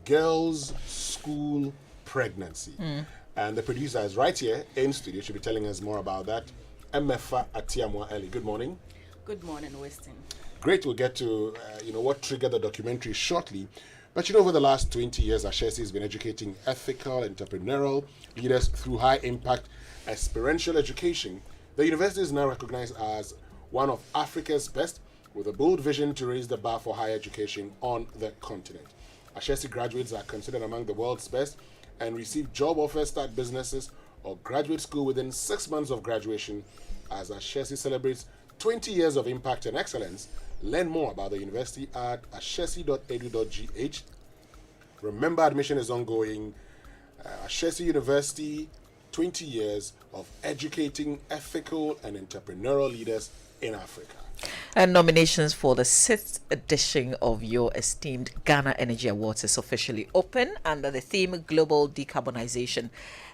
girls' school pregnancy. And the producer is right here in studio. She'll be telling us more about that. Emefa Atiamoah-Eli. Good morning. Good morning, Winston. Great. We'll get to what triggered the documentary shortly. But over the last 20 years, Ashesi has been educating ethical, entrepreneurial leaders through high-impact experiential education. The university is now recognized as one of Africa's best, with a bold vision to raise the bar for higher education on the continent. Ashesi graduates are considered among the world's best and receive job offers, start businesses, or graduate school within 6 months of graduation. As Ashesi celebrates 20 years of impact and excellence, learn more about the university at ashesi.edu.gh. Remember, admission is ongoing. Ashesi University, 20 years of educating ethical and entrepreneurial leaders in Africa. And nominations for the 6th edition of your esteemed Ghana Energy Awards is officially open under the theme Global Decarbonization,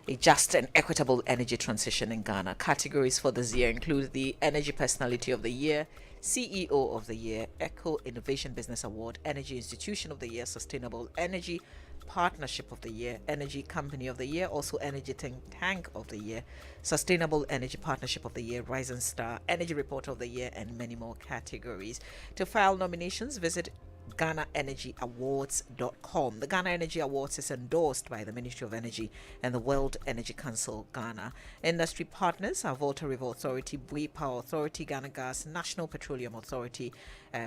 a just and equitable energy transition in Ghana. Categories for this year include the Energy Personality of the Year, CEO of the Year, Eco Innovation Business Award, Energy Institution of the Year, Sustainable Energy Partnership of the Year, Energy Company of the Year, also Energy Think Tank of the Year, Sustainable Energy Partnership of the Year, Rising Star, Energy Reporter of the Year, and many more categories. To file nominations, visit GhanaEnergyAwards.com. The Ghana Energy Awards is endorsed by the Ministry of Energy and the World Energy Council Ghana. Industry partners are Volta River Authority, Bui Power Authority, Ghana Gas, National Petroleum Authority,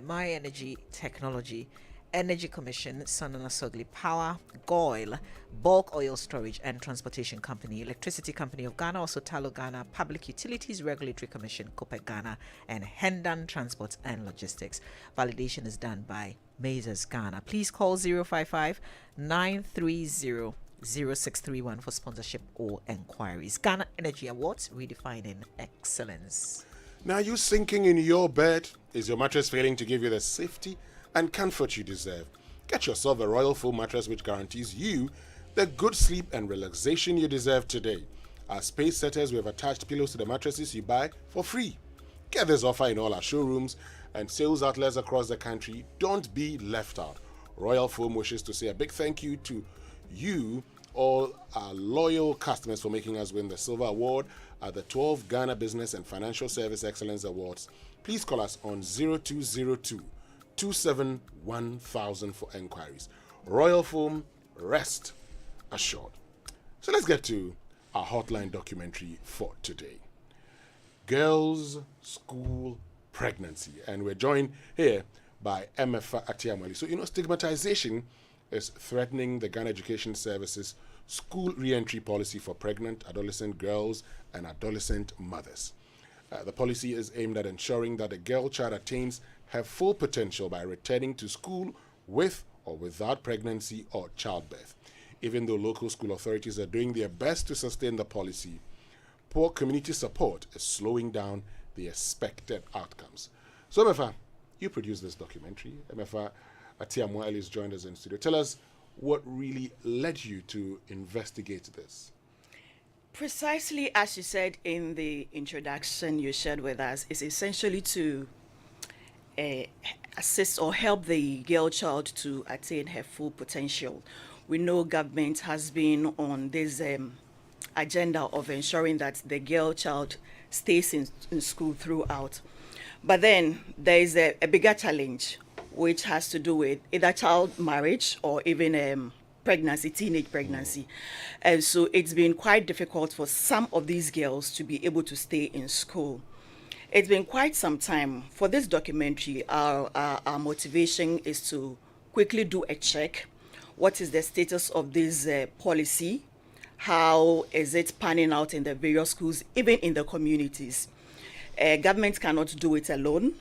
My Energy Technology, Energy Commission, Sanana Sogli Power, GOIL, Bulk Oil Storage and Transportation Company, Electricity Company of Ghana, also Talo Ghana, Public Utilities Regulatory Commission, COPEC Ghana, and Hendan Transport and Logistics. Validation is done by Mazers Ghana. Please call 055-930-0631 for sponsorship or enquiries. Ghana Energy Awards, redefining excellence. Now, you sinking in your bed? Is your mattress failing to give you the safety and comfort you deserve? Get yourself a Royal Foam mattress which guarantees you the good sleep and relaxation you deserve today. As space setters, we have attached pillows to the mattresses you buy for free. Get this offer in all our showrooms and sales outlets across the country. Don't be left out. Royal Foam wishes to say a big thank you to you, all our loyal customers, for making us win the Silver Award at the 12th Ghana Business and Financial Service Excellence Awards. Please call us on 0202 271,000 for enquiries. Royal Foam, rest assured. So let's get to our hotline documentary for today. Girls' school pregnancy. And we're joined here by Emefa Atiamoah-Eli. So, stigmatization is threatening the Ghana Education Services school re-entry policy for pregnant adolescent girls and adolescent mothers. The policy is aimed at ensuring that a girl child attains her full potential by returning to school with or without pregnancy or childbirth. Even though local school authorities are doing their best to sustain the policy, poor community support is slowing down the expected outcomes. So, Emefa, you produced this documentary. Emefa Atiamoah-Eli has joined us in studio. Tell us what really led you to investigate this. Precisely as you said in the introduction you shared with us, is essentially to assist or help the girl child to attain her full potential. We know government has been on this agenda of ensuring that the girl child stays in school throughout. But then there is a bigger challenge, which has to do with either child marriage or even pregnancy, teenage pregnancy. And so it's been quite difficult for some of these girls to be able to stay in school. It's been quite some time. For this documentary, our motivation is to quickly do a check. What is the status of this policy? How is it panning out in the various schools, even in the communities? Government cannot do it alone.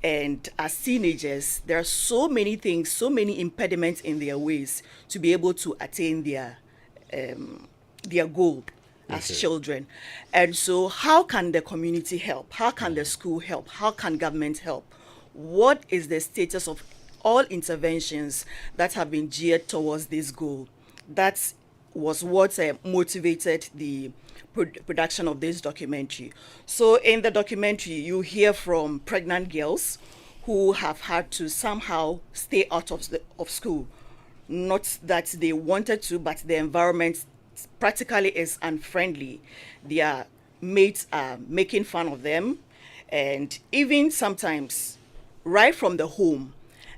And as teenagers, there are so many things, so many impediments in their ways to be able to attain their goal as children. And so how can the community help? How can the school help? How can government help? What is the status of all interventions that have been geared towards this goal? That was what motivated the production of this documentary. So in the documentary, you hear from pregnant girls who have had to somehow stay out of school. Not that they wanted to, but the environment practically is unfriendly. Their mates are making fun of them, and even sometimes right from the home,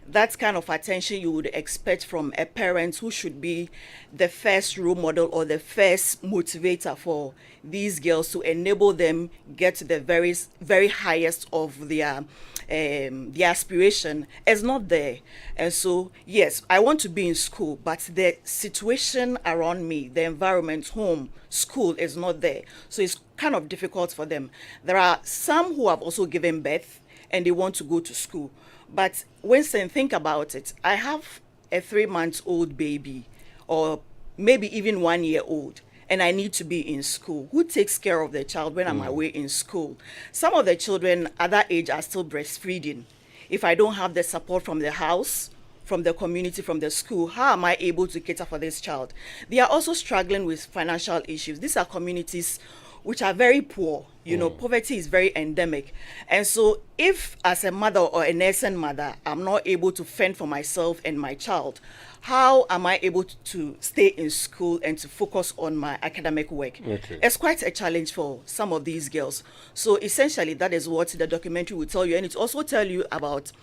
that kind of attention you would expect from a parent who should be the first role model or the first motivator for these girls to enable them get to the very highest of their aspiration is not there. And so yes, I want to be in school, but the situation around me, the environment, home, school is not there. So it's kind of difficult for them. There are some who have also given birth and they want to go to school. But Winston, think about it. I have a 3-month-old baby, or maybe even 1-year-old, and I need to be in school. Who takes care of the child when I'm away in school? Some of the children at that age are still breastfeeding. If I don't have the support from the house, from the community, from the school, how am I able to cater for this child? They are also struggling with financial issues. These are communities which are very poor. Poverty is very endemic. And so if as a mother or a nursing mother, I'm not able to fend for myself and my child, how am I able to stay in school and to focus on my academic work? Okay. It's quite a challenge for some of these girls. So essentially, that is what the documentary will tell you. And it also tell you about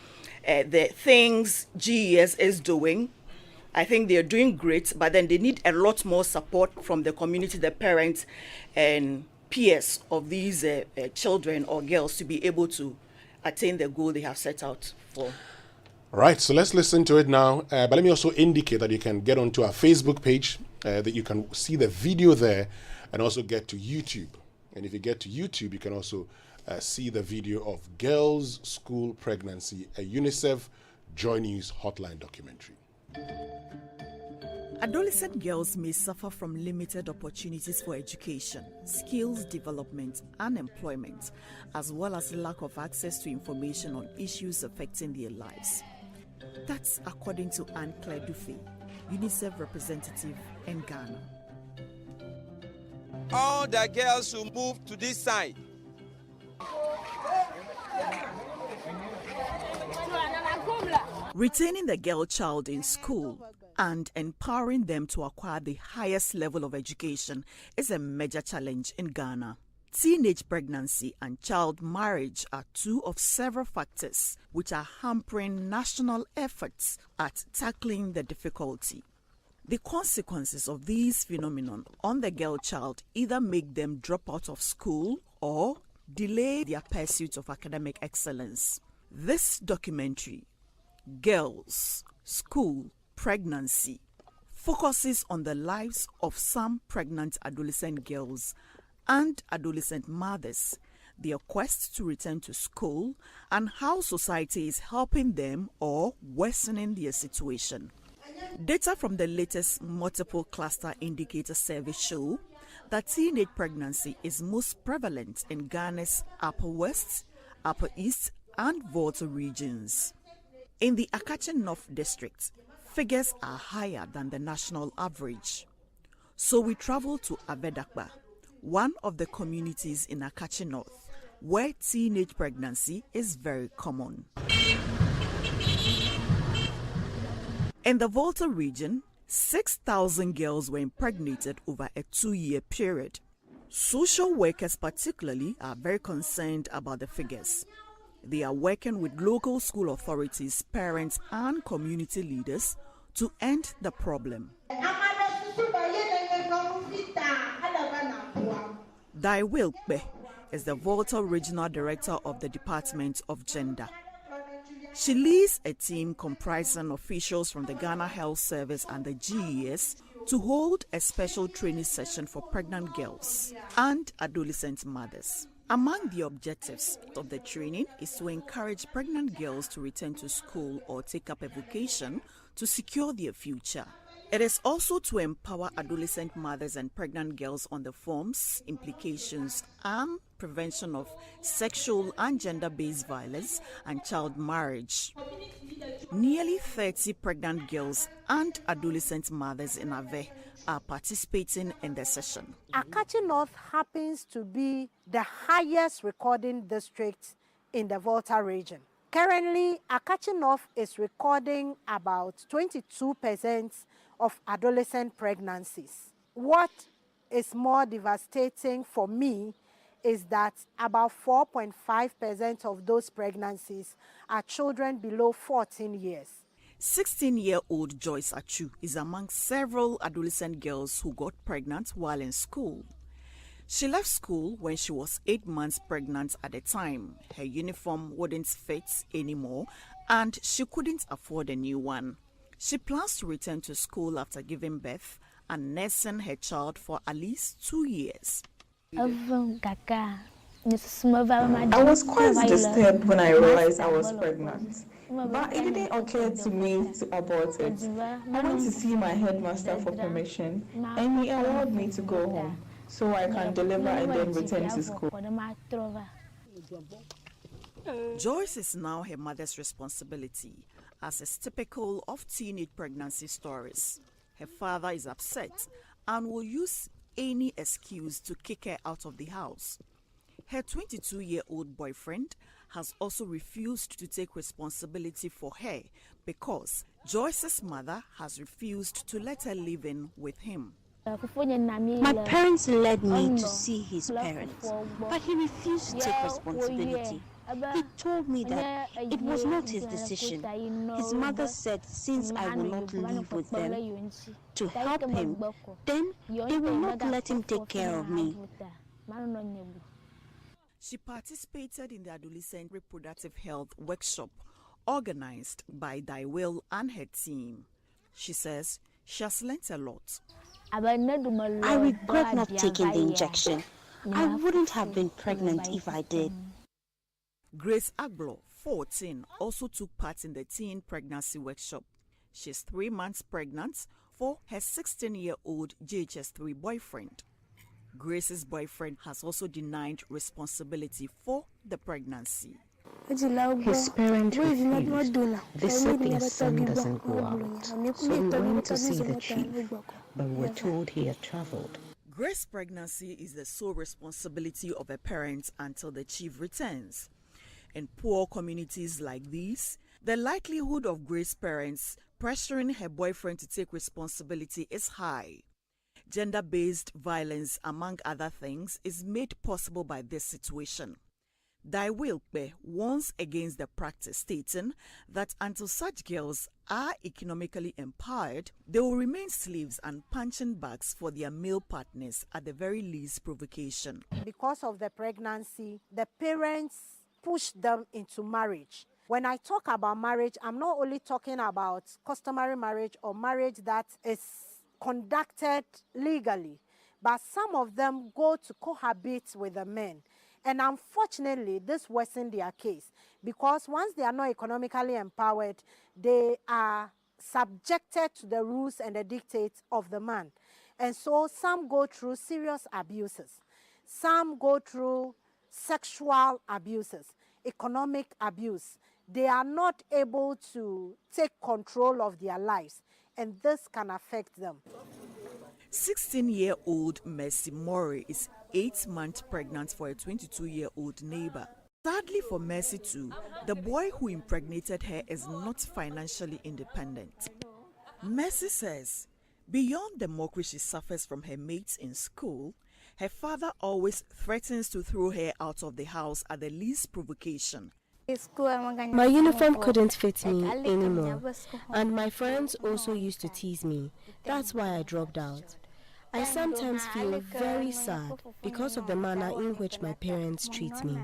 the things GES is doing. I think they're doing great, but then they need a lot more support from the community, the parents, and peers of these children or girls to be able to attain the goal they have set out for. All right, so let's listen to it now. But let me also indicate that you can get onto our Facebook page, that you can see the video there, and also get to YouTube. And if you get to YouTube, you can also see the video of Girls' School Pregnancy, a UNICEF Joy News hotline documentary. Adolescent girls may suffer from limited opportunities for education, skills development, and employment, as well as lack of access to information on issues affecting their lives. That's according to Anne-Claire Dufay, UNICEF representative in Ghana. All the girls who move to this side. Retaining the girl child in school and empowering them to acquire the highest level of education is a major challenge in Ghana. Teenage pregnancy and child marriage are two of several factors which are hampering national efforts at tackling the difficulty. The consequences of these phenomena on the girl child either make them drop out of school or delay their pursuit of academic excellence. This documentary, Girls, School, Pregnancy, focuses on the lives of some pregnant adolescent girls and adolescent mothers, their quest to return to school, and how society is helping them or worsening their situation. Data from the latest multiple cluster indicator survey show that teenage pregnancy is most prevalent in Ghana's Upper West, Upper East, and Volta regions. In the Acquah North District, figures are higher than the national average. So we travel to Abedakba, one of the communities in Acquah North, where teenage pregnancy is very common. In the Volta region, 6,000 girls were impregnated over a 2-year period. Social workers particularly are very concerned about the figures. They are working with local school authorities, parents, and community leaders to end the problem. Daiwilpe is the Volta Regional Director of the Department of Gender. She leads a team comprising officials from the Ghana Health Service and the GES to hold a special training session for pregnant girls and adolescent mothers. Among the objectives of the training is to encourage pregnant girls to return to school or take up a vocation to secure their future. It is also to empower adolescent mothers and pregnant girls on the forms, implications, and prevention of sexual and gender-based violence and child marriage. Nearly 30 pregnant girls and adolescent mothers in Ave are participating in the session. Acquah North happens to be the highest recording district in the Volta region. Currently, Acquah is recording about 22% of adolescent pregnancies. What is more devastating for me is that about 4.5% of those pregnancies are children below 14 years. 16-year-old Joyce Achu is among several adolescent girls who got pregnant while in school. She left school when she was 8 months pregnant at the time. Her uniform wouldn't fit anymore and she couldn't afford a new one. She plans to return to school after giving birth and nursing her child for at least 2 years. I was quite disturbed when I realized I was pregnant, but it didn't occur to me to abort it. I went to see my headmaster for permission and he allowed me to go home so I can deliver and then return to school. Joyce is now her mother's responsibility, as is typical of teenage pregnancy stories. Her father is upset and will use any excuse to kick her out of the house. Her 22-year-old boyfriend has also refused to take responsibility for her because Joyce's mother has refused to let her live in with him. My parents led me to see his parents, but he refused to take responsibility. He told me that it was not his decision. His mother said since I will not live with them to help him, then they will not let him take care of me. She participated in the Adolescent Reproductive Health Workshop organized by Daiwil and her team. She says she has learnt a lot. I regret not taking the injection. I wouldn't have been pregnant if I did. Grace Acquah, 14, also took part in the teen pregnancy workshop. She's 3 months pregnant for her 16-year-old JHS3 boyfriend. Grace's boyfriend has also denied responsibility for the pregnancy. His parents refused. They said their son doesn't go out, so we went to see the chief, but we were told he had traveled. Grace's pregnancy is the sole responsibility of a parent until the chief returns. In poor communities like these, the likelihood of Grace's parents pressuring her boyfriend to take responsibility is high. Gender-based violence, among other things, is made possible by this situation. Daiwilpe warns against the practice, stating that until such girls are economically empowered, they will remain slaves and punching bags for their male partners at the very least provocation. Because of the pregnancy, the parents push them into marriage. When I talk about marriage, I'm not only talking about customary marriage or marriage that is conducted legally, but some of them go to cohabit with the men. And unfortunately, this worsens their case because once they are not economically empowered, they are subjected to the rules and the dictates of the man. And so some go through serious abuses. Some go through sexual abuses, economic abuse. They are not able to take control of their lives, and this can affect them. 16-year-old Mercy Murray is 8 months pregnant for a 22-year-old neighbor. Sadly for Mercy too, the boy who impregnated her is not financially independent. Mercy says, beyond the mockery she suffers from her mates in school, her father always threatens to throw her out of the house at the least provocation. My uniform couldn't fit me anymore, and my friends also used to tease me. That's why I dropped out. I sometimes feel very sad because of the manner in which my parents treat me.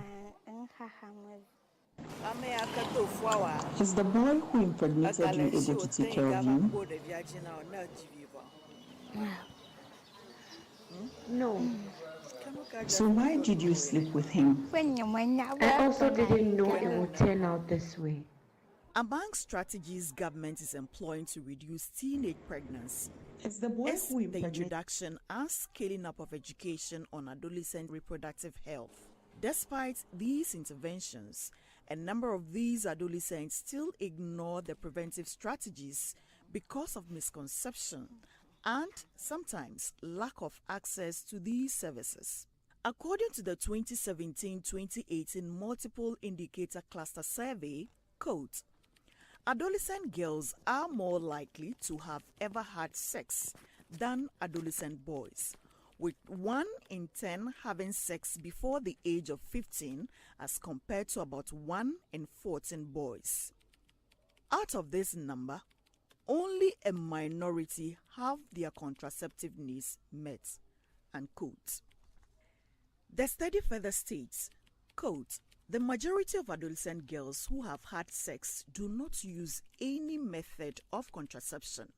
Is the boy who impregnated you able to take care of you? No. So why did you sleep with him? I also didn't know it would turn out this way. Among strategies government is employing to reduce teenage pregnancy Is the boy is who the impregnated introduction and scaling up of education on adolescent reproductive health. Despite these interventions, a number of these adolescents still ignore the preventive strategies because of misconception and sometimes lack of access to these services. According to the 2017-2018 Multiple Indicator Cluster Survey, Quote, adolescent girls are more likely to have ever had sex than adolescent boys, with 1 in 10 having sex before the age of 15 as compared to about 1 in 14 boys. Out of this number, only a minority have their contraceptive needs met. Unquote. The study further states, quote, the majority of adolescent girls who have had sex do not use any method of contraception,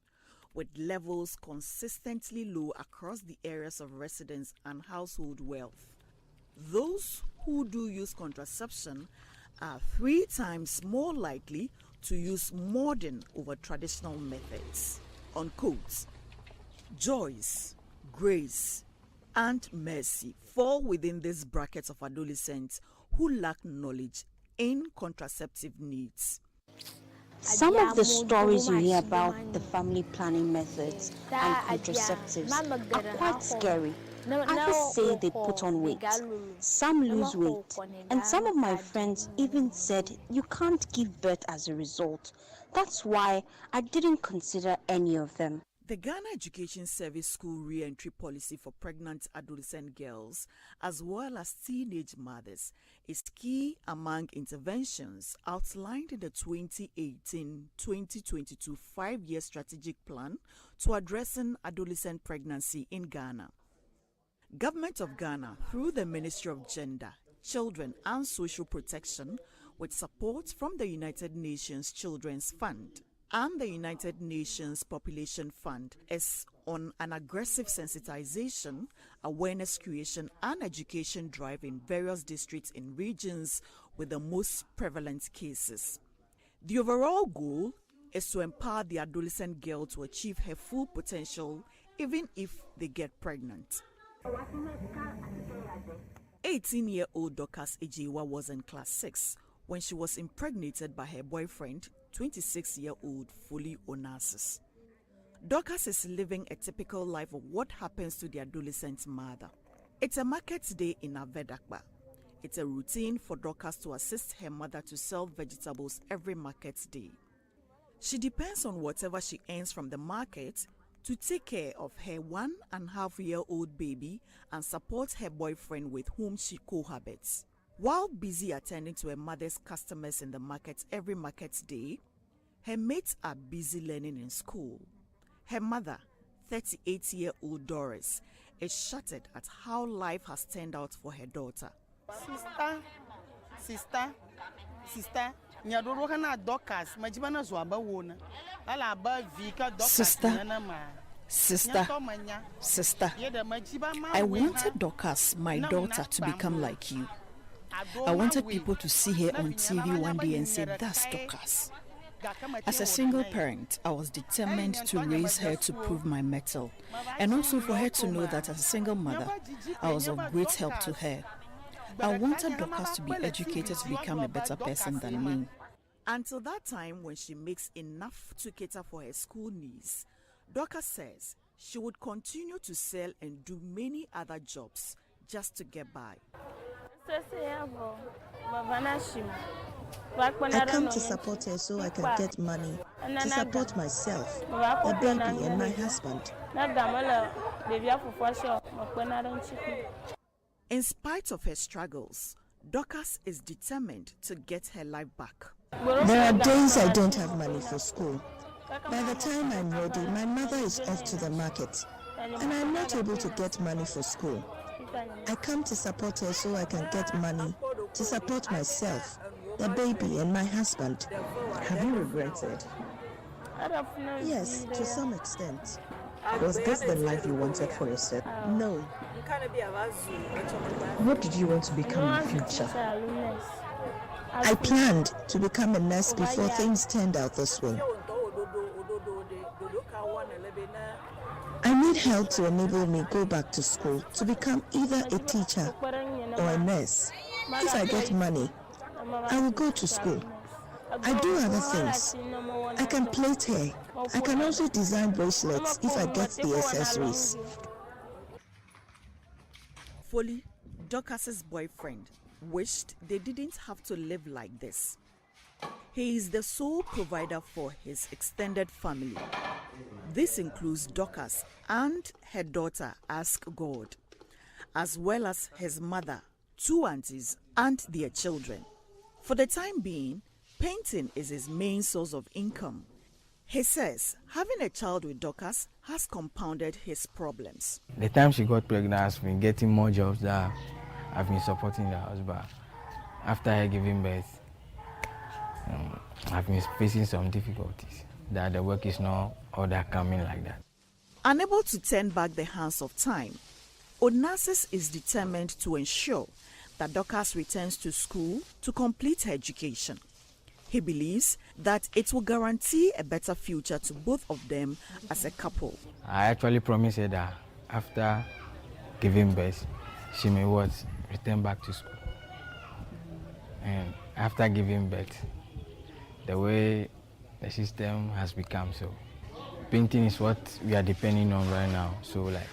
with levels consistently low across the areas of residence and household wealth. Those who do use contraception are 3 times more likely to use modern over traditional methods. Unquote. Joyce, Grace, and Mercy fall within this bracket of adolescents who lack knowledge in contraceptive needs. Some of the stories you hear about the family planning methods and contraceptives are quite scary. Others say they put on weight, some lose weight, and some of my friends even said you can't give birth as a result. That's why I didn't consider any of them. The Ghana Education Service School Re-Entry Policy for pregnant adolescent girls, as well as teenage mothers, is key among interventions outlined in the 2018-2022 5-year strategic plan to addressing adolescent pregnancy in Ghana. Government of Ghana, through the Ministry of Gender, Children and Social Protection, with support from the United Nations Children's Fund and the United Nations Population Fund, is on an aggressive sensitization, awareness creation and education drive in various districts in regions with the most prevalent cases. The overall goal is to empower the adolescent girl to achieve her full potential even if they get pregnant. 18-year-old Dorcas Ejiwa was in class 6 when she was impregnated by her boyfriend, 26-year-old Foley Onassis. Dorcas is living a typical life of what happens to the adolescent mother. It's a market day in Acquah. It's a routine for Dorcas to assist her mother to sell vegetables every market day. She depends on whatever she earns from the market to take care of her 1.5-year-old baby and support her boyfriend with whom she cohabits. While busy attending to her mother's customers in the market every market day, her mates are busy learning in school. Her mother, 38-year-old Doris, is shattered at how life has turned out for her daughter. Sister, Sister, I wanted Dorcas, my daughter, to become like you. I wanted people to see her on TV one day and say, that's Dorcas. As a single parent, I was determined to raise her to prove my mettle, and also for her to know that as a single mother, I was of great help to her. I wanted Dorcas to be educated to become a better person than me. Until that time when she makes enough to cater for her school needs, Dorcas says she would continue to sell and do many other jobs just to get by. I come to support her so I can get money to support myself, the baby, and my husband. In spite of her struggles, Dorcas is determined to get her life back. There are days I don't have money for school. By the time I'm ready, my mother is off to the market, and I'm not able to get money for school. I come to support her so I can get money to support myself, the baby, and my husband. Have you regretted? Yes, to some extent. Was this the life you wanted for yourself? No. What did you want to become in the future? I planned to become a nurse before things turned out this way. I need help to enable me go back to school to become either a teacher or a nurse. If I get money, I will go to school. I do other things. I can plait hair. I can also design bracelets if I get the accessories. Foley, Dorcas's boyfriend, wished they didn't have to live like this. He is the sole provider for his extended family. This includes Dorcas and her daughter, Ask God, as well as his mother, 2 aunties, and their children. For the time being, painting is his main source of income. He says having a child with Dorcas has compounded his problems. The time she got pregnant, I've been getting more jobs that I've been supporting the house, but after her giving birth, I've been facing some difficulties, that the work is not all that coming like that. Unable to turn back the hands of time, Onassis is determined to ensure that Dorcas returns to school to complete her education. He believes that it will guarantee a better future to both of them as a couple. I actually promised her that after giving birth, she may return back to school. And after giving birth, the way the system has become, so painting is what we are depending on right now. So like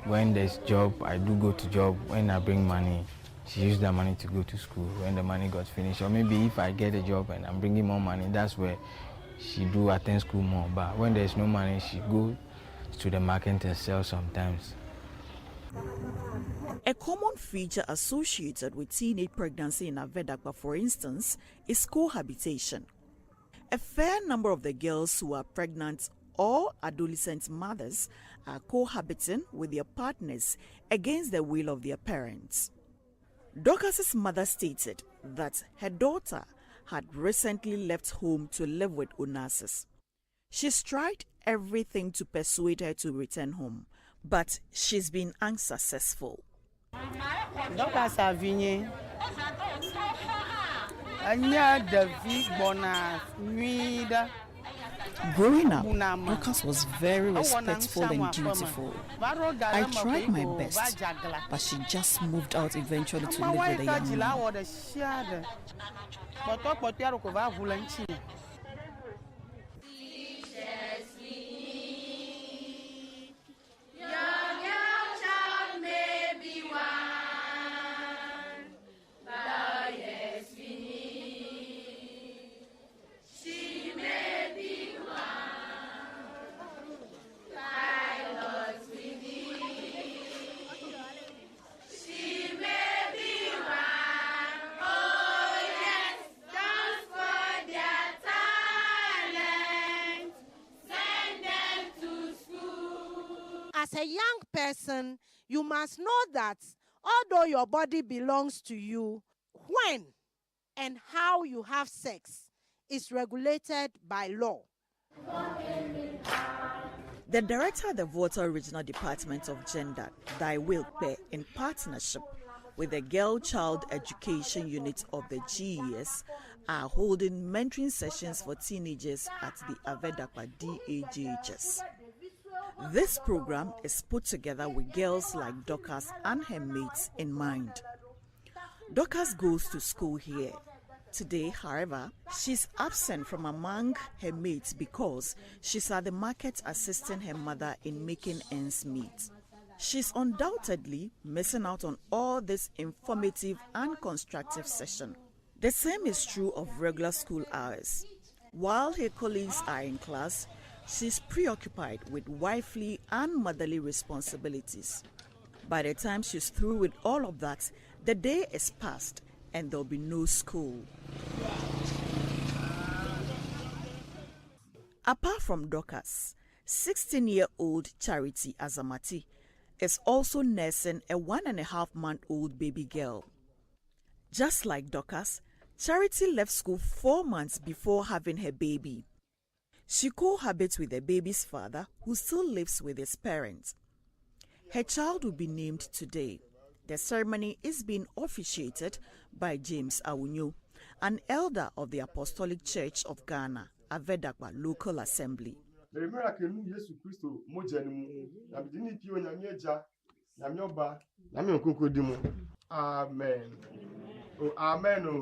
when there's job, I do go to job. When I bring money, she used that money to go to school when the money got finished. Or maybe if I get a job and I'm bringing more money, that's where she do attend school more. But when there's no money, she go to the market and sell sometimes. A common feature associated with teenage pregnancy in Acquah, for instance, is cohabitation. A fair number of the girls who are pregnant or adolescent mothers are cohabiting with their partners against the will of their parents. Dorcas's mother stated that her daughter had recently left home to live with Onassis. She's tried everything to persuade her to return home, but she's been unsuccessful. Dorcas Avinye. Growing up, Dorcas was very respectful and dutiful. I tried my best, but she just moved out eventually to live with a young man. As a young person, you must know that although your body belongs to you, when and how you have sex is regulated by law. The director of the Volta Regional Department of Gender, Dai Wilpe, in partnership with the Girl Child Education Unit of the GES, are holding mentoring sessions for teenagers at the Acquah DAGHS. This program is put together with girls like Dorcas and her mates in mind. Dorcas goes to school here. Today, however, she's absent from among her mates because she's at the market assisting her mother in making ends meet. She's undoubtedly missing out on all this informative and constructive session. The same is true of regular school hours. While her colleagues are in class, she's preoccupied with wifely and motherly responsibilities. By the time she's through with all of that, the day is past and there'll be no school. Apart from Dorcas, 16-year-old Charity Azamati is also nursing a 1.5-month-old baby girl. Just like Dorcas, Charity left school 4 months before having her baby. She cohabits with the baby's father, who still lives with his parents. Her child will be named today. The ceremony is being officiated by James Awunyo, an elder of the Apostolic Church of Ghana, Acquah Local Assembly. Amen. Oh, amen.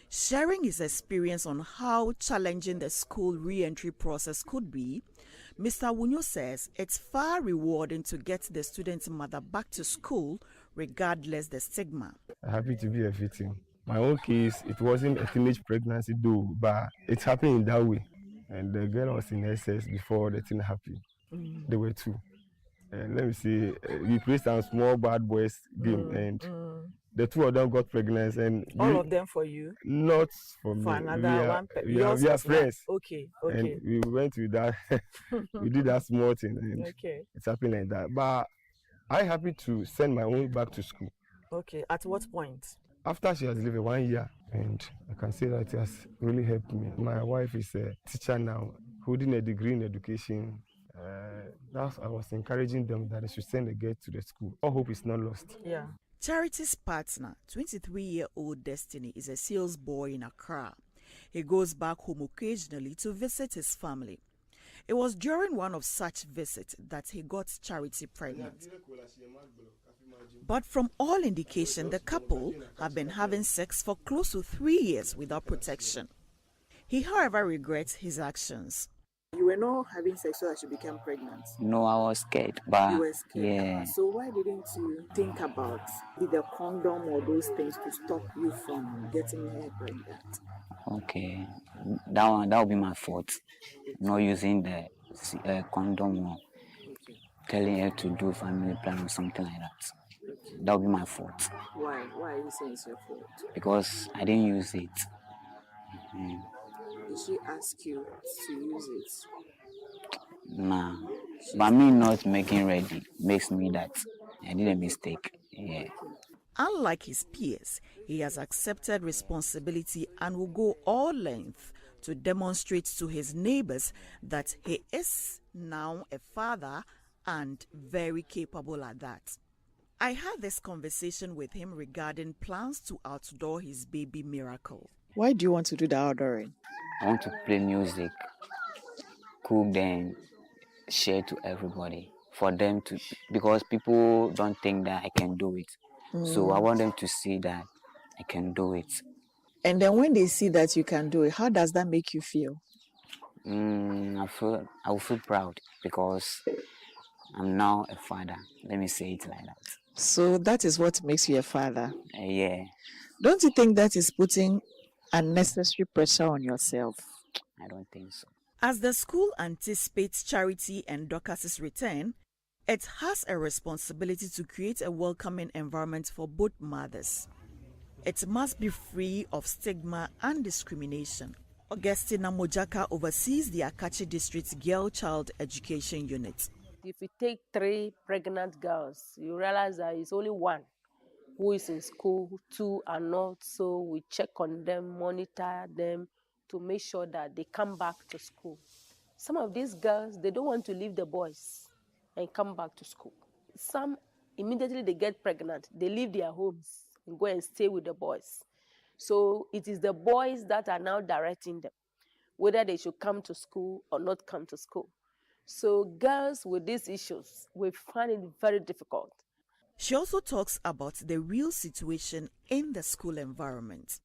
Sharing his experience on how challenging the school re-entry process could be, Mr. Awunyo says it's far rewarding to get the student's mother back to school regardless the stigma. Happy to be a victim. My own case, it wasn't a teenage pregnancy though, but it happened in that way. And the girl was in SS before the thing happened. There were two. And let me see, we played some small bad boys game, and the two of them got pregnant. And all of them for you? Not for me. For another one? We are friends. Okay. And we went with that. We did that small thing, and it's happened like that. But I'm happy to send my own back to school. Okay. At what point? After she has lived 1 year, and I can say that it has really helped me. My wife is a teacher now, holding a degree in education. I was encouraging them that they should send a girl to the school. All hope is not lost. Yeah. Charity's partner, 23-year-old Destiny, is a sales boy in Accra. He goes back home occasionally to visit his family. It was during one of such visits that he got Charity pregnant. But from all indication, the couple have been having sex for close to 3 years without protection. He, however, regrets his actions. You were not having sex so that you became pregnant? No, I was scared, but you were scared. Yeah. So why didn't you think about either condom or those things to stop you from getting her pregnant? Okay, that would be my fault. Not using the condom or telling her to do family plan or something like that. That would be my fault. Why? Why are you saying it's your fault? Because I didn't use it. Did she ask you to use it? Nah. But me not making ready makes me that I did a mistake. Yeah. Unlike his peers, he has accepted responsibility and will go all length to demonstrate to his neighbors that he is now a father and very capable at that. I had this conversation with him regarding plans to outdoor his baby miracle. Why do you want to do the outdooring? I want to play music, cook, then share to everybody for them to, because people don't think that I can do it. So I want them to see that I can do it. And then when they see that you can do it, how does that make you feel? I will feel proud because I'm now a father. Let me say it like that. So that is what makes you a father? Yeah. Don't you think that is putting unnecessary pressure on yourself? I don't think so. As the school anticipates Charity and Dorcas's return, it has a responsibility to create a welcoming environment for both mothers. It must be free of stigma and discrimination. Augustina Mojaka oversees the Akachi District's Girl Child Education Unit. If you take 3 pregnant girls, you realize that it's only 1 who is in school, 2 are not. So we check on them, monitor them to make sure that they come back to school. Some of these girls, they don't want to leave the boys and come back to school. Some, immediately they get pregnant, they leave their homes and go and stay with the boys. So it is the boys that are now directing them, whether they should come to school or not come to school. So girls with these issues, we find it very difficult. She also talks about the real situation in the school environment.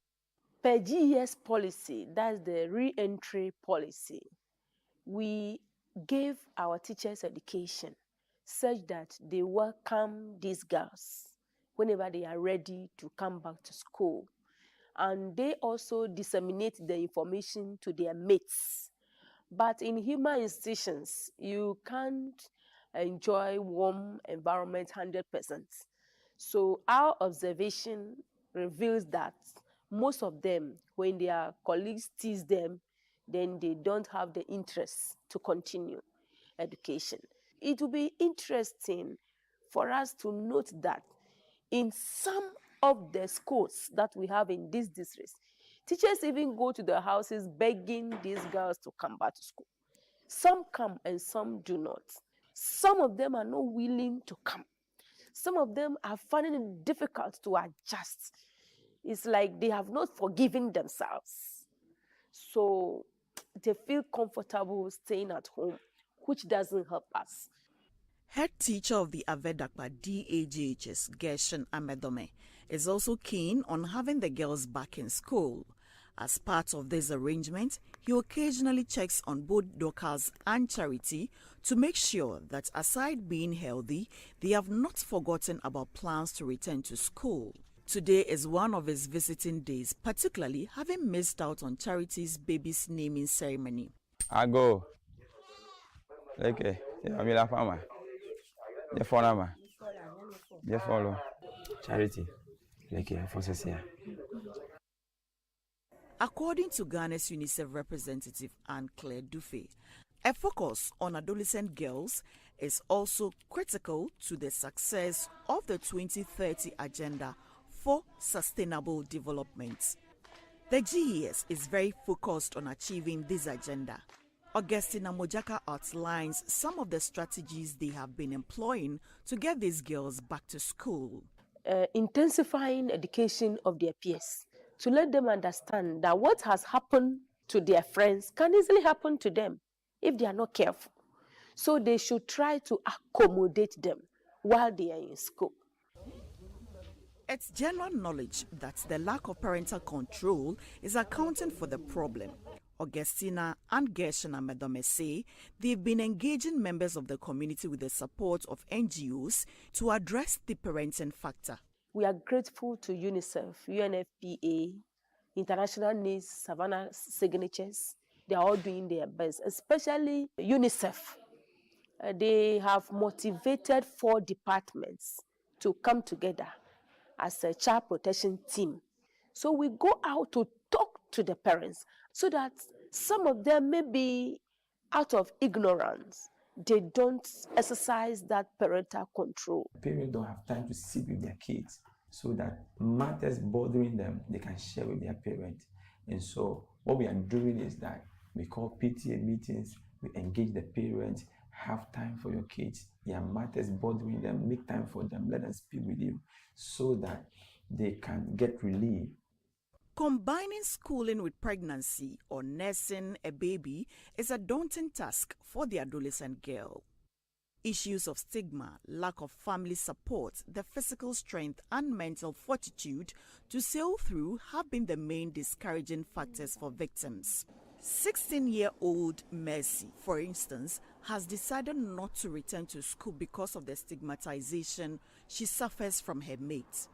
Per GES policy, that's the re-entry policy, we gave our teachers education such that they welcome these girls whenever they are ready to come back to school. And they also disseminate the information to their mates. But in human institutions, you can't enjoy warm environment 100%. So our observation reveals that most of them, when their colleagues tease them, then they don't have the interest to continue education. It will be interesting for us to note that in some of the schools that we have in these districts, teachers even go to the houses begging these girls to come back to school. Some come and some do not. Some of them are not willing to come. Some of them are finding it difficult to adjust. It's like they have not forgiven themselves. So they feel comfortable staying at home, which doesn't help us. Head teacher of the Avedakpa DAGHS, Gershon Amedome, is also keen on having the girls back in school. As part of this arrangement, he occasionally checks on both Dorcas and Charity to make sure that aside being healthy, they have not forgotten about plans to return to school. Today is one of his visiting days, particularly having missed out on Charity's baby's naming ceremony. I go. Okay. I'm la fama. You follow ma. You follow. Charity. Okay, forces here. According to Ghana's UNICEF representative Anne-Claire Dufay, a focus on adolescent girls is also critical to the success of the 2030 Agenda for Sustainable Development. The GES is very focused on achieving this agenda. Augustina Mojaka outlines some of the strategies they have been employing to get these girls back to school. Intensifying education of their peers, to let them understand that what has happened to their friends can easily happen to them if they are not careful. So they should try to accommodate them while they are in school. It's general knowledge that the lack of parental control is accounting for the problem. Augustina and Gershon Amedome say they've been engaging members of the community with the support of NGOs to address the parenting factor. We are grateful to UNICEF, UNFPA, International Needs, Savannah Signatures. They are all doing their best, especially UNICEF. They have motivated 4 departments to come together as a child protection team. So we go out to talk to the parents so that some of them may be out of ignorance. They don't exercise that parental control. Parents don't have time to sit with their kids so that matters bothering them, they can share with their parents. And so what we are doing is that we call PTA meetings, we engage the parents, have time for your kids. There are matters bothering them, make time for them, let them speak with you so that they can get relief. Combining schooling with pregnancy or nursing a baby is a daunting task for the adolescent girl. Issues of stigma, lack of family support, the physical strength and mental fortitude to sail through have been the main discouraging factors for victims. 16-year-old Mercy, for instance, has decided not to return to school because of the stigmatization she suffers from her mates.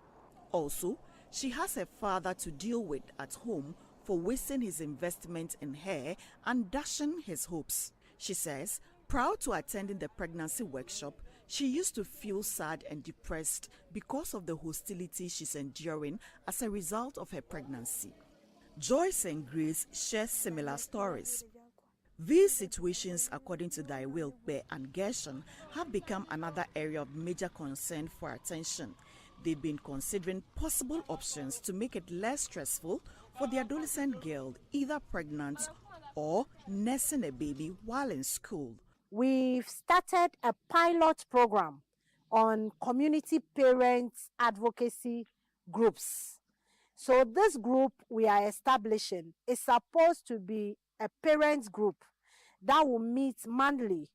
Also, she has her father to deal with at home for wasting his investment in her and dashing his hopes. She says, proud to attending the pregnancy workshop, she used to feel sad and depressed because of the hostility she's enduring as a result of her pregnancy. Joyce and Grace share similar stories. These situations, according to Daiwilkbe and Gershon, have become another area of major concern for attention. They've been considering possible options to make it less stressful for the adolescent girl, either pregnant or nursing a baby while in school. We've started a pilot program on community parents advocacy groups. So this group we are establishing is supposed to be a parents group that will meet monthly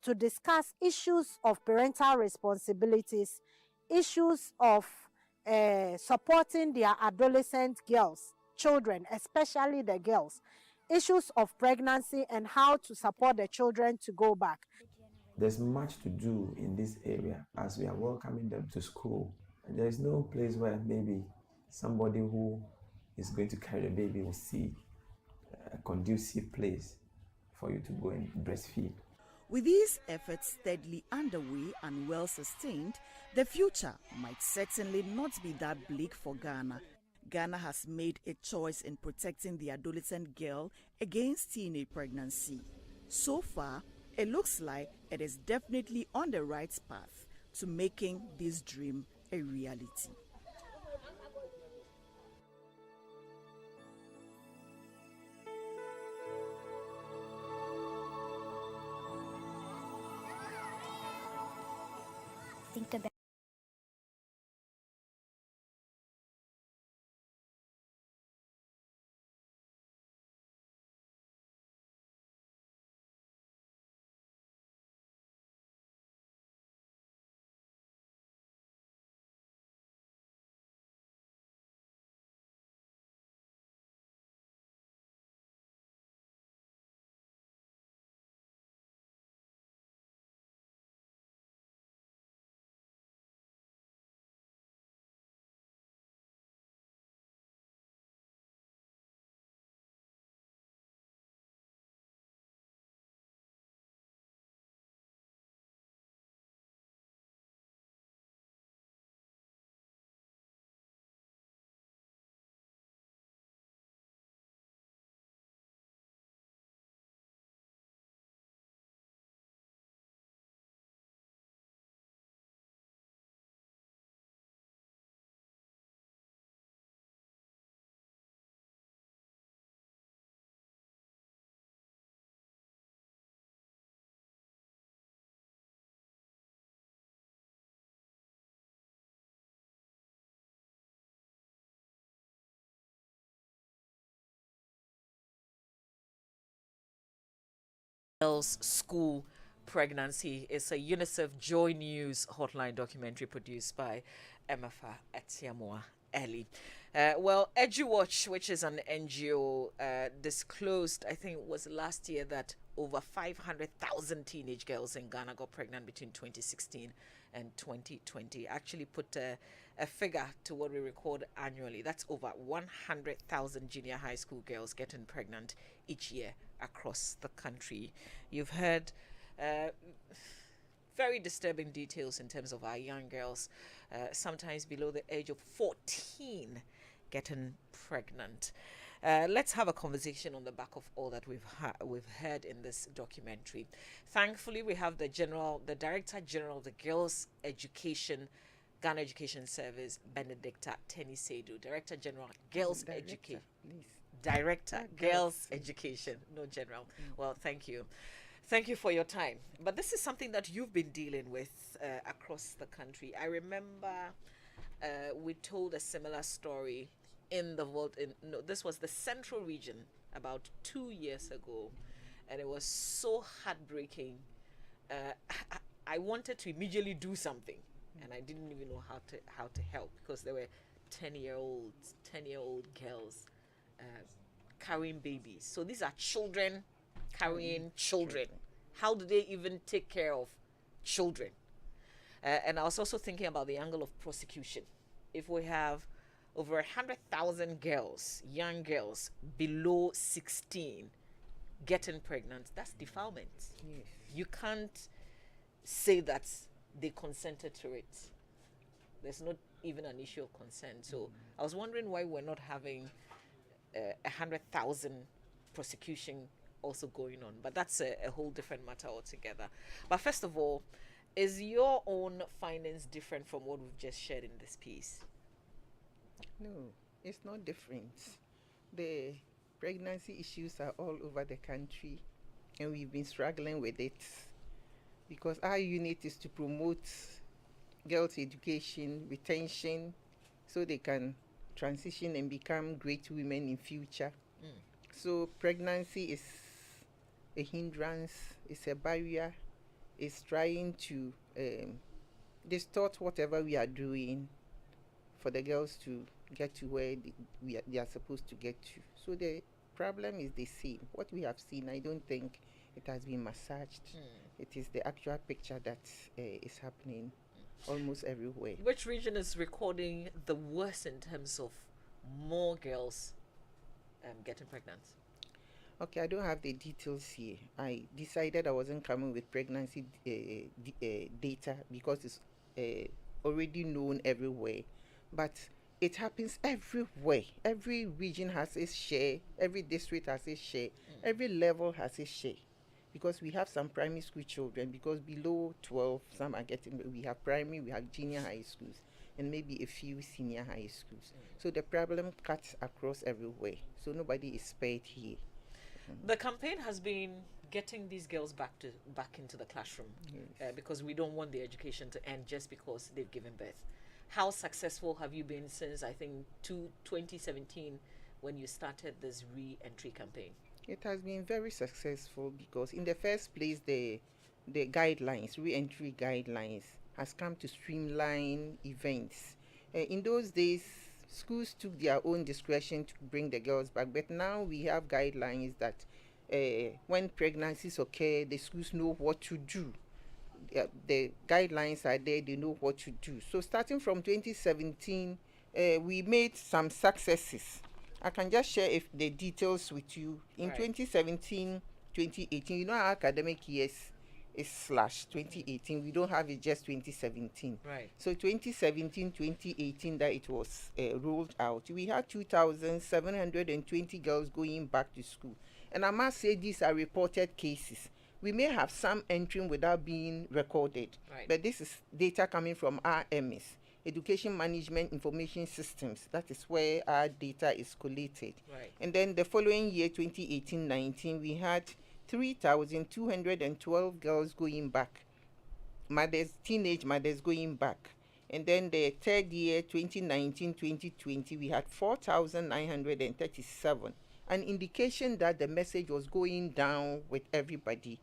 to discuss issues of parental responsibilities, issues of supporting their adolescent girls, children, especially the girls, issues of pregnancy and how to support the children to go back. There's much to do in this area as we are welcoming them to school. There is no place where maybe somebody who is going to carry the baby will see a conducive place for you to go and breastfeed. With these efforts steadily underway and well sustained, the future might certainly not be that bleak for Ghana. Ghana has made a choice in protecting the adolescent girl against teenage pregnancy. So far, it looks like it is definitely on the right path to making this dream a reality. Think the Girls School Pregnancy is a UNICEF Joy News hotline documentary produced by Emefa Atiamoah-Eli. Well, EduWatch, which is an NGO, disclosed, I think it was last year, that over 500,000 teenage girls in Ghana got pregnant between 2016 and 2020. Actually put a figure to what we record annually. That's over 100,000 junior high school girls getting pregnant each year across the country. You've heard very disturbing details in terms of our young girls, sometimes below the age of 14, getting pregnant. Let's have a conversation on the back of all that we've heard in this documentary. Thankfully, we have the Director General of the Girls Education, Ghana Education Service, Benedicta Tenisedu, Director General, Girls Education. Director, Girls Education, no General. Well, thank you. Thank you for your time. But this is something that you've been dealing with across the country. I remember we told a similar story in the world. This was the Central Region about 2 years ago, and it was so heartbreaking. I wanted to immediately do something, and I didn't even know how to help, because there were 10-year-old girls carrying babies. So these are children carrying children. How do they even take care of children? And I was also thinking about the angle of prosecution. If we have over 100,000 girls, young girls below 16, getting pregnant, that's defilement. Yes. You can't say that they consented to it. There's not even an issue of consent. So I was wondering why we're not having 100,000 prosecution also going on, but that's a whole different matter altogether. But first of all, is your own findings different from what we've just shared in this piece? No, it's not different. The pregnancy issues are all over the country, and we've been struggling with it, because our unit is to promote girls' education, retention, so they can transition and become great women in future. So pregnancy is a hindrance, it's a barrier, it's trying to distort whatever we are doing for the girls to get to where they are supposed to get to. So the problem is the same. What we have seen, I don't think it has been massaged. It is the actual picture that is happening almost everywhere. Which region is recording the worst in terms of more girls getting pregnant? Okay, I don't have the details here. I decided I wasn't coming with pregnancy data because it's already known everywhere. But it happens everywhere. Every region has its share. Every district has its share. Every level has its share. Because we have some primary school children, because below 12, some are getting, we have primary, we have junior high schools, and maybe a few senior high schools. So the problem cuts across everywhere. So nobody is spared here. The campaign has been getting these girls back into the classroom, because we don't want the education to end just because they've given birth. How successful have you been since, I think, 2017, when you started this re-entry campaign? It has been very successful, because in the first place, the guidelines, re-entry guidelines, has come to streamline events. In those days, schools took their own discretion to bring the girls back, but now we have guidelines that when pregnancies occur, the schools know what to do. The guidelines are there, they know what to do. So starting from 2017, we made some successes. I can just share the details with you. In 2017, 2018, you know, our academic years is slash 2018. We don't have it just 2017. Right. So 2017, 2018 that it was rolled out, we had 2,720 girls going back to school. And I must say, these are reported cases. We may have some entering without being recorded, but this is data coming from RMS, Education Management Information Systems. That is where our data is collated. And then the following year, 2018-19, we had 3,212 girls going back, teenage mothers going back. And then the third year, 2019-2020, we had 4,937. an indication that the message was going down with everybody.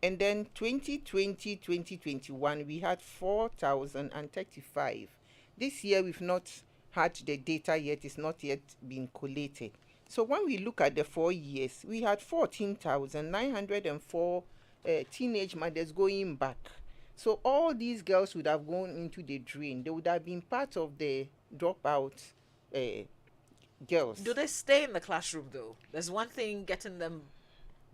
And then 2020, 2021, we had 4,035. This year, we've not had the data yet. It's not yet been collated. So when we look at the 4 years, we had 14,904 teenage mothers going back. So all these girls would have gone into the drain. They would have been part of the dropout girls. Do they stay in the classroom though? There's one thing getting them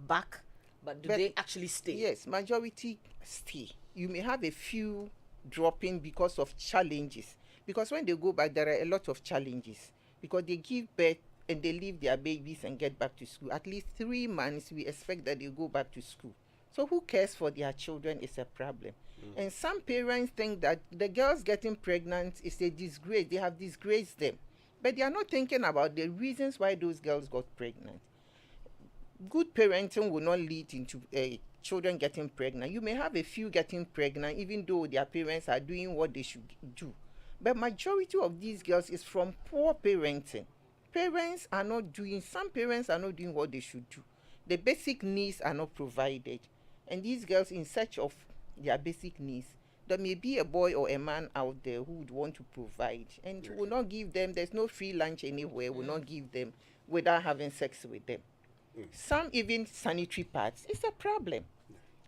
back, but they actually stay? Yes, majority stay. You may have a few dropping because of challenges. Because when they go back, there are a lot of challenges. Because they give birth and they leave their babies and get back to school. At least 3 months, we expect that they go back to school. So who cares for their children is a problem. And some parents think that the girls getting pregnant is a disgrace. They have disgraced them. But they are not thinking about the reasons why those girls got pregnant. Good parenting will not lead into children getting pregnant. You may have a few getting pregnant even though their parents are doing what they should do. But majority of these girls is from poor parenting. Some parents are not doing what they should do. The basic needs are not provided. And these girls in search of their basic needs, there may be a boy or a man out there who would want to provide and will not give them, there's no free lunch anywhere, will not give them without having sex with them. Some even sanitary pads. It's a problem.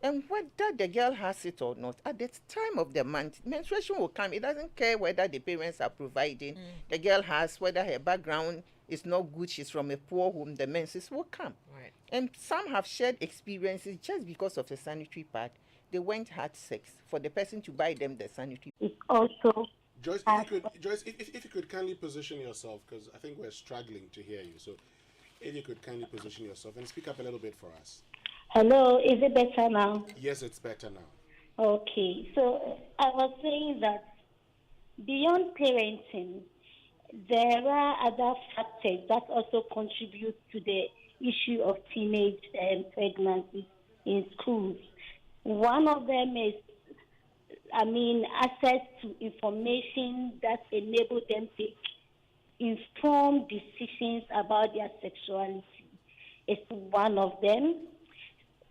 And whether the girl has it or not, at the time of the month, menstruation will come. It doesn't care whether the parents are providing. The girl has, whether her background is not good, she's from a poor home, the menses will come. Right. And some have shared experiences just because of the sanitary pad. They went had sex for the person to buy them the sanitary pad. It's also... Joyce, if you could kindly position yourself, because I think we're struggling to hear you. So if you could kindly position yourself and speak up a little bit for us. Hello, is it better now? Yes, it's better now. Okay, so I was saying that beyond parenting, there are other factors that also contribute to the issue of teenage pregnancies in schools. One of them is, access to information that enable them to take informed decisions about their sexuality. It's one of them.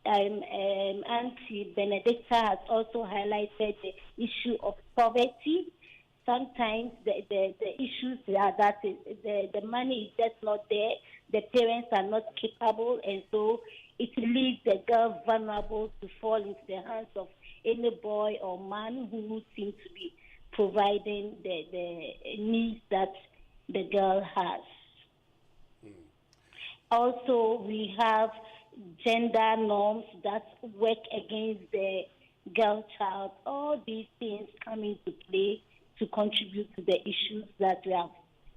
Auntie Benedicta has also highlighted the issue of poverty. Sometimes the issues are that the money is just not there, the parents are not capable, and so it leaves the girl vulnerable to fall into the hands of any boy or man who seems to be providing the needs that the girl has. Also, we have gender norms that work against the girl child. All these things come into play to contribute to the issues that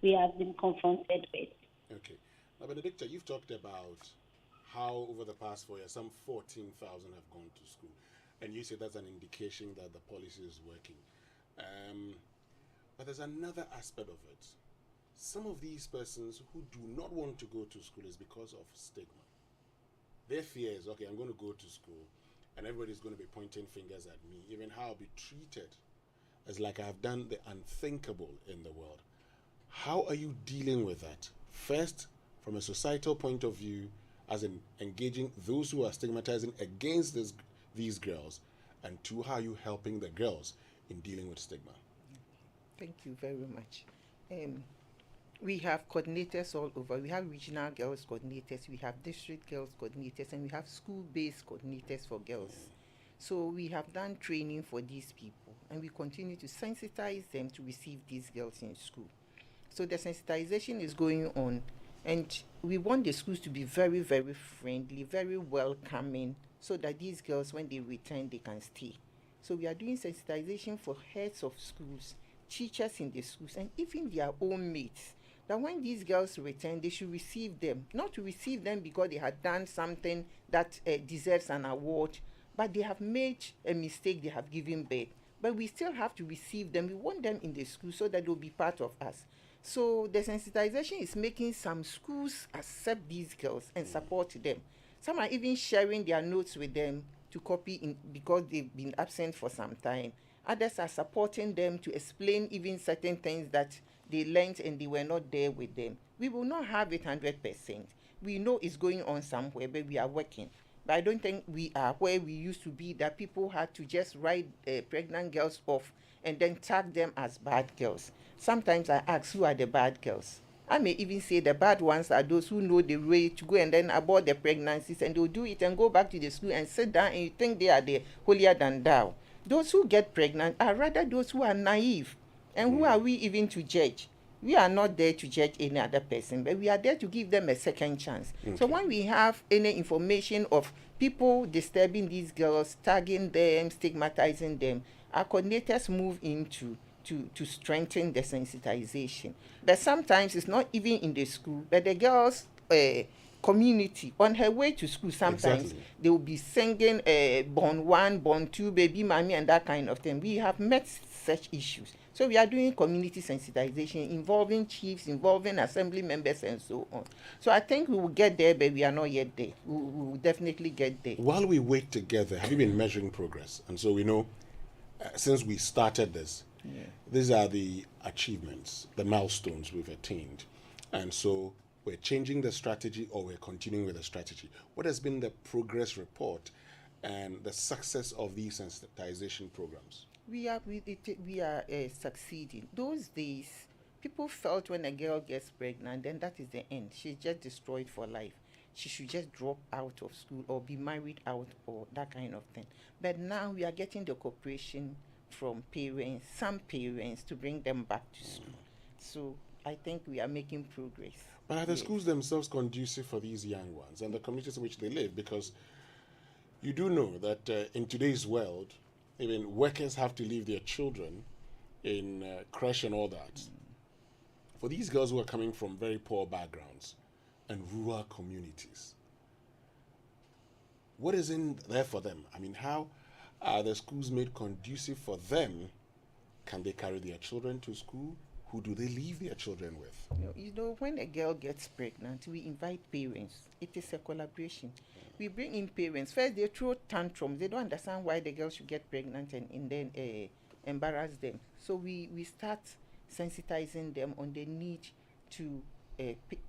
we have been confronted with. Okay. Now, Benedicta, you've talked about how over the past 4 years, some 14,000 have gone to school. And you say that's an indication that the policy is working. But there's another aspect of it. Some of these persons who do not want to go to school is because of stigma. Their fear is, okay, I'm going to go to school and everybody's going to be pointing fingers at me, even how I'll be treated as like I've done the unthinkable in the world. How are you dealing with that? First, from a societal point of view, as in engaging those who are stigmatizing against these girls, and two, how are you helping the girls in dealing with stigma? Thank you very much. We have coordinators all over. We have regional girls coordinators, we have district girls coordinators, and we have school-based coordinators for girls. So we have done training for these people, and we continue to sensitize them to receive these girls in school. So the sensitization is going on, and we want the schools to be very, very friendly, very welcoming, so that these girls, when they return, they can stay. So we are doing sensitization for heads of schools, teachers in the schools, and even their own mates, that when these girls return, they should receive them. Not to receive them because they had done something that deserves an award, but they have made a mistake, they have given birth. But we still have to receive them. We want them in the school so that they'll be part of us. So the sensitization is making some schools accept these girls and support them. Some are even sharing their notes with them to copy in because they've been absent for some time. Others are supporting them to explain even certain things that they learned and they were not there with them. We will not have it 100%, We know it's going on somewhere, but we are working. But I don't think we are where we used to be, that people had to just write pregnant girls off and then tag them as bad girls. Sometimes I ask, who are the bad girls? I may even say the bad ones are those who know the way to go and then abort the pregnancies, and they'll do it and go back to the school and sit down, and you think they are the holier than thou. Those who get pregnant are rather those who are naive. And who are we even to judge? We are not there to judge any other person, but we are there to give them a second chance. Okay. So when we have any information of people disturbing these girls, tagging them, stigmatizing them, our coordinators move into to strengthen the sensitization. But sometimes it's not even in the school, but the girls' community, on her way to school, sometimes they will be singing Born 1, Born 2, Baby Mommy, and that kind of thing. We have met such issues. So we are doing community sensitization involving chiefs, involving assembly members, and so on. So I think we will get there, but we are not yet there. We will definitely get there. While we wait together, have you been measuring progress? And so we know, since we started this, these are the achievements, the milestones we've attained. And so we're changing the strategy, or we're continuing with the strategy. What has been the progress report and the success of these sensitization programs? We are succeeding. Those days, people felt when a girl gets pregnant, then that is the end. She's just destroyed for life. She should just drop out of school or be married out or that kind of thing. But now we are getting the cooperation from parents, some parents, to bring them back to school. So I think we are making progress. But are the schools themselves conducive for these young ones and the communities in which they live? Because you do know that in today's world, even workers have to leave their children in creche and all that. For these girls who are coming from very poor backgrounds and rural communities, what is in there for them? I mean, how are the schools made conducive for them? Can they carry their children to school? Who do they leave their children with? You know, when a girl gets pregnant, we invite parents. It is a collaboration. We bring in parents. First, they throw tantrums. They don't understand why the girl should get pregnant and then embarrass them. So we start sensitizing them on the need to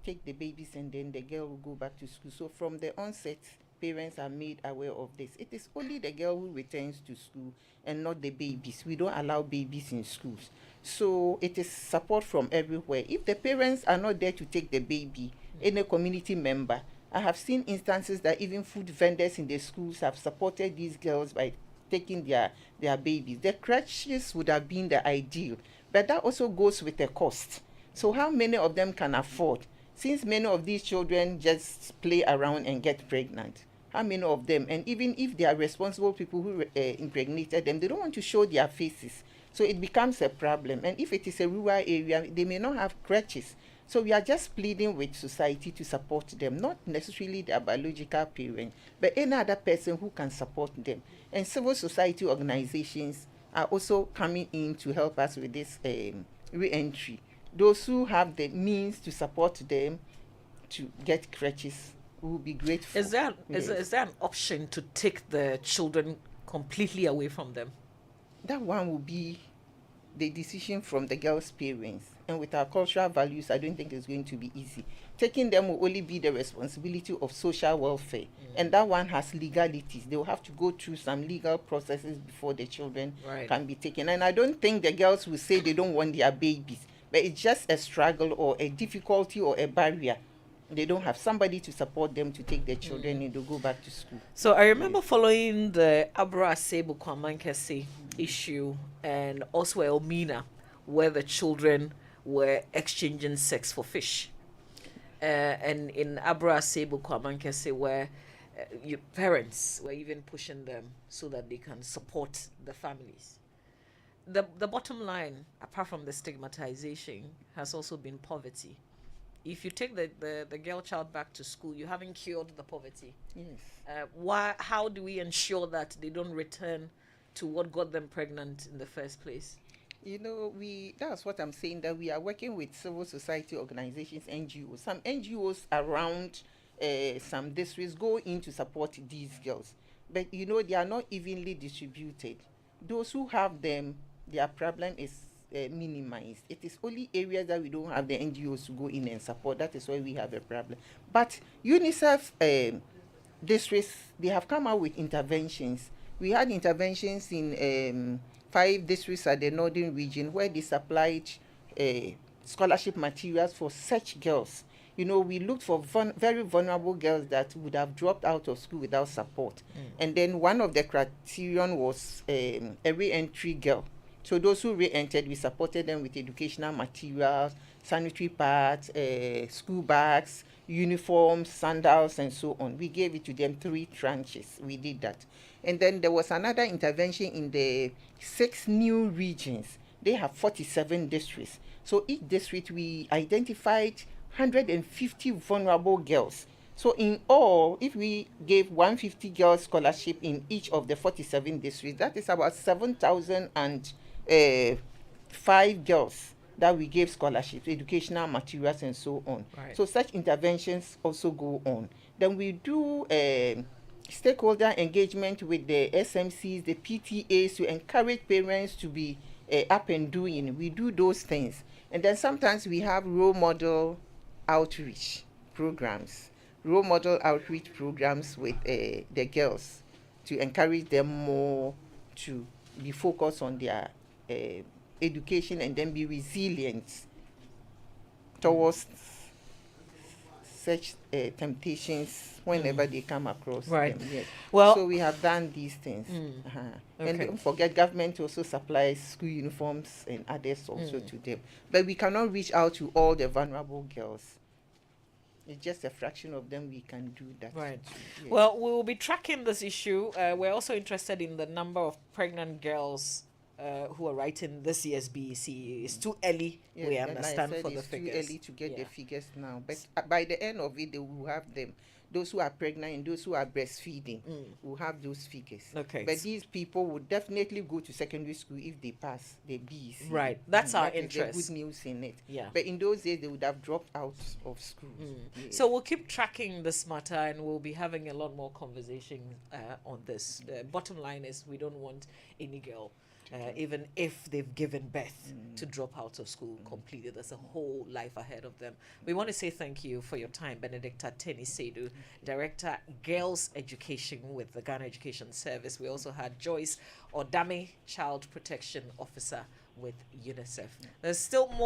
take the babies, and then the girl will go back to school. So from the onset, parents are made aware of this. It is only the girl who returns to school and not the babies. We don't allow babies in schools. So it is support from everywhere. If the parents are not there to take the baby, any community member, I have seen instances that even food vendors in the schools have supported these girls by taking their babies. The crèches would have been the ideal, but that also goes with a cost. So how many of them can afford? Since many of these children just play around and get pregnant, how many of them? And even if they are responsible people who impregnated them, they don't want to show their faces. So it becomes a problem. And if it is a rural area, they may not have crèches. So we are just pleading with society to support them, not necessarily their biological parent, but any other person who can support them. And civil society organizations are also coming in to help us with this re-entry. Those who have the means to support them to get crèches will be grateful. Is there an option to take the children completely away from them? That one will be the decision from the girls' parents. And with our cultural values, I don't think it's going to be easy. Taking them will only be the responsibility of social welfare. And that one has legalities. They will have to go through some legal processes before the children can be taken. And I don't think the girls will say they don't want their babies. But it's just a struggle or a difficulty or a barrier. They don't have somebody to support them to take their children and to go back to school. So I remember following the Asebu-Kwamankese issue and also Elmina, where the children were exchanging sex for fish. And in Asebu-Kwamankese, where parents were even pushing them so that they can support the families. The bottom line, apart from the stigmatization, has also been poverty. If you take the girl child back to school, you haven't cured the poverty. Yes. How do we ensure that they don't return to what got them pregnant in the first place? You know, that's what I'm saying, that we are working with civil society organizations, NGOs. Some NGOs around some districts go in to support these girls. But, you know, they are not evenly distributed. Those who have them, their problem is minimized. It is only areas that we don't have the NGOs to go in and support. That is why we have a problem. But UNICEF districts, they have come out with interventions. We had interventions in 5 districts at the northern region where they supplied scholarship materials for such girls. You know, we looked for very vulnerable girls that would have dropped out of school without support. And then one of the criterion was a re-entry girl. So those who re-entered, we supported them with educational materials, sanitary pads, school bags, uniforms, sandals, and so on. We gave it to them 3 tranches. We did that. And then there was another intervention in the 6 new regions. They have 47 districts. So each district, we identified 150 vulnerable girls. So in all, if we gave 150 girls scholarship in each of the 47 districts, that is about 7,005 girls that we gave scholarships, educational materials, and so on. Right. So such interventions also go on. Then we do stakeholder engagement with the SMCs, the PTAs, to encourage parents to be up and doing. We do those things. And then sometimes we have role model outreach programs with the girls to encourage them more to be focused on their education and then be resilient towards such temptations whenever they come across Right. them. Yes. Well, so we have done these things. And Okay. don't forget, government also supplies school uniforms and others also to them. But we cannot reach out to all the vulnerable girls. It's just a fraction of them we can do that. Right. to. Yes. Well, we will be tracking this issue. We're also interested in the number of pregnant girls who are writing this year's BEC. It's too early, Yes, we and understand, I said for the it's figures. too early to get the figures now. But by the end of it, they will have them. Those who are pregnant and those who are breastfeeding will have those figures. Okay. But these people would definitely go to secondary school if they pass the BEC. Right. That's our that is interest. the good news in it. Yeah. But in those days, they would have dropped out of school. Yes. So we'll keep tracking this matter and we'll be having a lot more conversation on this. The bottom line is we don't want any girl, even if they've given birth, to drop out of school completely. There's a whole life ahead of them. We want to say thank you for your time, Benedicta Teni-Sedu, Director, Girls Education with the Ghana Education Service. We also had Joyce Odame, Child Protection Officer with UNICEF. There's still more